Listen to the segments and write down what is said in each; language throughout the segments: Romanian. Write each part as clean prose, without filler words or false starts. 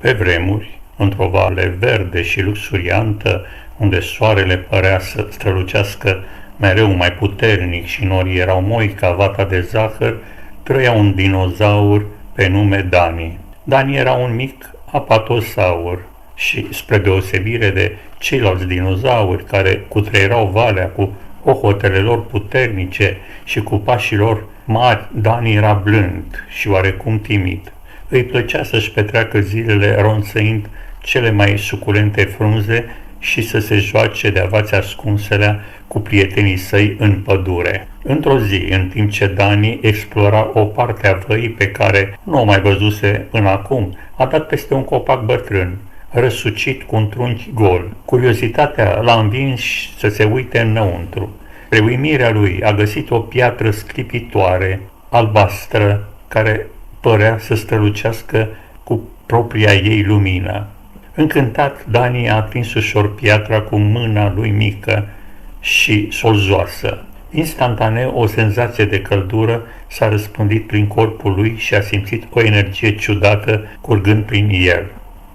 Pe vremuri, într-o vale verde și luxuriantă, unde soarele părea să strălucească mereu mai puternic și norii erau moi ca vata de zahăr, trăia un dinozaur pe nume Dani. Dani era un mic apatosaur și, spre deosebire de ceilalți dinozauri care cutreierau valea cu ohotele lor puternice și cu pașii lor mari, Dani era blând și oarecum timid. Îi plăcea să-și petreacă zilele ronțăind cele mai suculente frunze și să se joace de avați ascunselea cu prietenii săi în pădure. Într-o zi, în timp ce Dani explora o parte a văii pe care nu o mai văzuse până acum, a dat peste un copac bătrân, răsucit cu un trunchi gol. Curiozitatea l-a învins să se uite înăuntru. Spre uimirea lui a găsit o piatră sclipitoare, albastră, care părea să strălucească cu propria ei lumină. Încântat, Dani a atins ușor piatra cu mâna lui mică și solzoasă. Instantaneu, o senzație de căldură s-a răspândit prin corpul lui și a simțit o energie ciudată curgând prin el.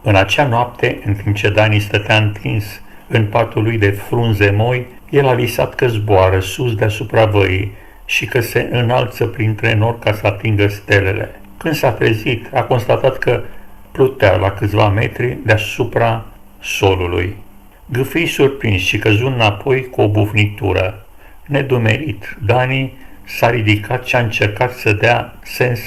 În acea noapte, în timp ce Dani stătea întins în patul lui de frunze moi, el a visat că zboară sus deasupra văii și că se înalță printre nori ca să atingă stelele. Când s-a trezit, a constatat că plutea la câțiva metri deasupra solului. Gâfâi surprins și căzu înapoi cu o bufnitură. Nedumerit, Dani s-a ridicat și a încercat să dea sens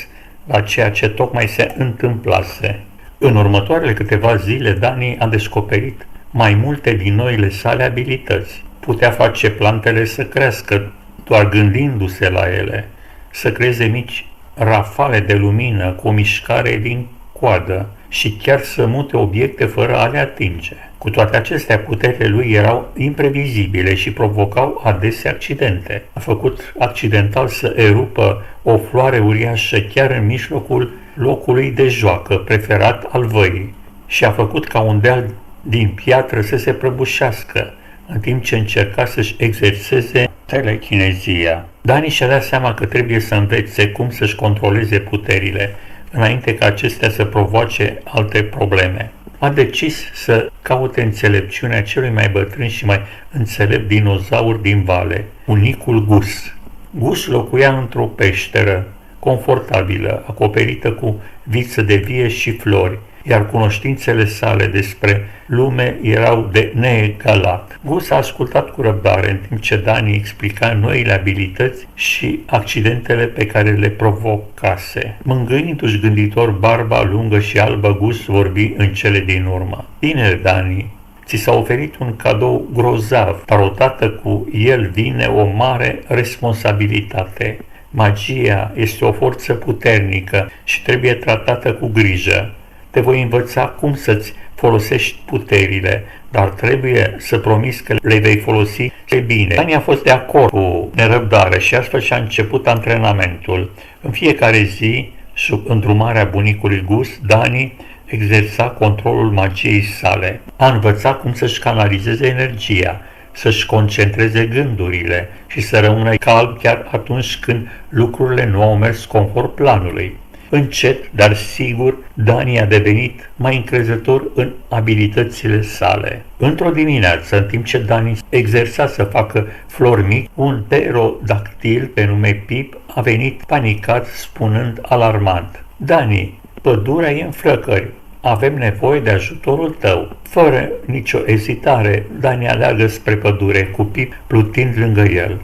la ceea ce tocmai se întâmplase. În următoarele câteva zile, Dani a descoperit mai multe din noile sale abilități. Putea face plantele să crească doar gândindu-se la ele, să creeze mici rafale de lumină cu o mișcare din coadă și chiar să mute obiecte fără a le atinge. Cu toate acestea, puterile lui erau imprevizibile și provocau adesea accidente. A făcut accidental să erupă o floare uriașă chiar în mijlocul locului de joacă preferat al văii și a făcut ca un deal din piatră să se prăbușească, în timp ce încerca să-și exerseze telechinezia. Dani și-a dat seama că trebuie să învețe cum să-și controleze puterile, înainte ca acestea să provoace alte probleme. A decis să caute înțelepciunea celui mai bătrân și mai înțelept dinozaur din vale, unicul Gus. Gus locuia într-o peșteră confortabilă, acoperită cu viță de vie și flori, iar cunoștințele sale despre lume erau de neegalat. Gus a ascultat cu răbdare în timp ce Dani explica noile abilități și accidentele pe care le provocase. Mângâindu-și gânditor barba lungă și albă, Gus vorbi în cele din urmă. Bine, Dani, ți s-a oferit un cadou grozav, dar odată cu el vine o mare responsabilitate. Magia este o forță puternică și trebuie tratată cu grijă. Te voi învăța cum să-ți folosești puterile, dar trebuie să promiți că le vei folosi bine. Dani a fost de acord cu nerăbdare și astfel și-a început antrenamentul. În fiecare zi, sub îndrumarea bunicului Gus, Dani exersa controlul magiei sale. A învățat cum să-și canalizeze energia, să-și concentreze gândurile și să rămână calm chiar atunci când lucrurile nu au mers conform planului. Încet, dar sigur, Dani a devenit mai încrezător în abilitățile sale. Într-o dimineață, în timp ce Dani exersa să facă flori mici, un pterodactil pe nume Pip a venit panicat, spunând alarmant: Dani, pădurea e în flăcări. Avem nevoie de ajutorul tău. Fără nicio ezitare, Dani aleargă spre pădure, cu Pip plutind lângă el.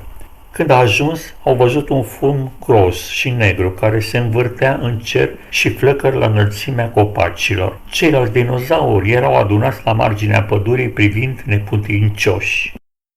Când a ajuns, au văzut un fum gros și negru care se învârtea în cer și flăcări la înălțimea copacilor. Ceilalți dinozauri erau adunați la marginea pădurii privind neputincioși.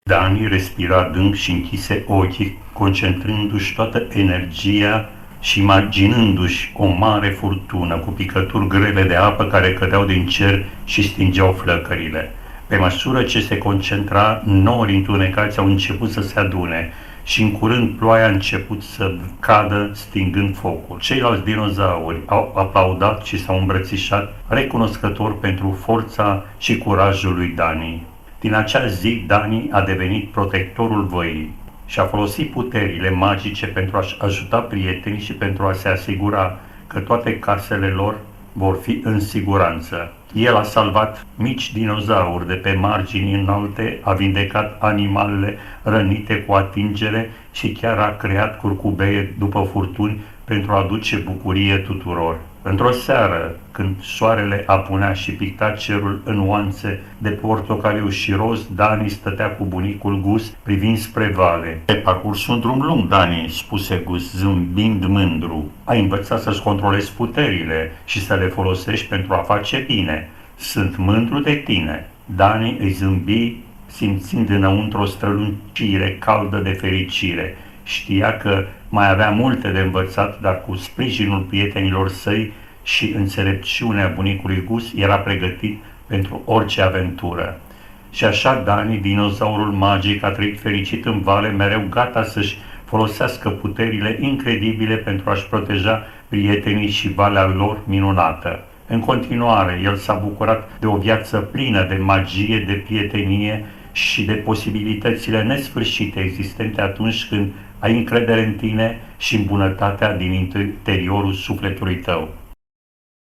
Dani respira adânc și închise ochii, concentrându-și toată energia și imaginându-și o mare furtună cu picături grele de apă care cădeau din cer și stingeau flăcările. Pe măsură ce se concentra, norii întunecați au început să se adune și în curând ploaia a început să cadă, stingând focul. Ceilalți dinozauri au aplaudat și s-au îmbrățișat, recunoscători pentru forța și curajul lui Dani. Din acea zi, Dani a devenit protectorul văii și a folosit puterile magice pentru a-și ajuta prietenii și pentru a se asigura că toate casele lor vor fi în siguranță. El a salvat mici dinozauri de pe margini înalte, a vindecat animalele rănite cu atingere și chiar a creat curcubeie după furtuni pentru a aduce bucurie tuturor. Într-o seară, când soarele apunea și picta cerul în nuanțe de portocaliu și roz, Dani stătea cu bunicul Gus privind spre vale. "Ai parcurs un drum lung, Dani," spuse Gus, zâmbind mândru. "Ai învățat să-ți controlezi puterile și să le folosești pentru a face bine. Sunt mândru de tine." Dani îi zâmbi, simțind înăuntru o strălucire caldă de fericire. Știa că mai avea multe de învățat, dar cu sprijinul prietenilor săi și înțelepciunea bunicului Gus era pregătit pentru orice aventură. Și așa Dani, dinozaurul magic, a trăit fericit în vale, mereu gata să-și folosească puterile incredibile pentru a-și proteja prietenii și valea lor minunată. În continuare, el s-a bucurat de o viață plină de magie, de prietenie și de posibilitățile nesfârșite existente atunci când ai încredere în tine și în bunătatea din interiorul sufletului tău.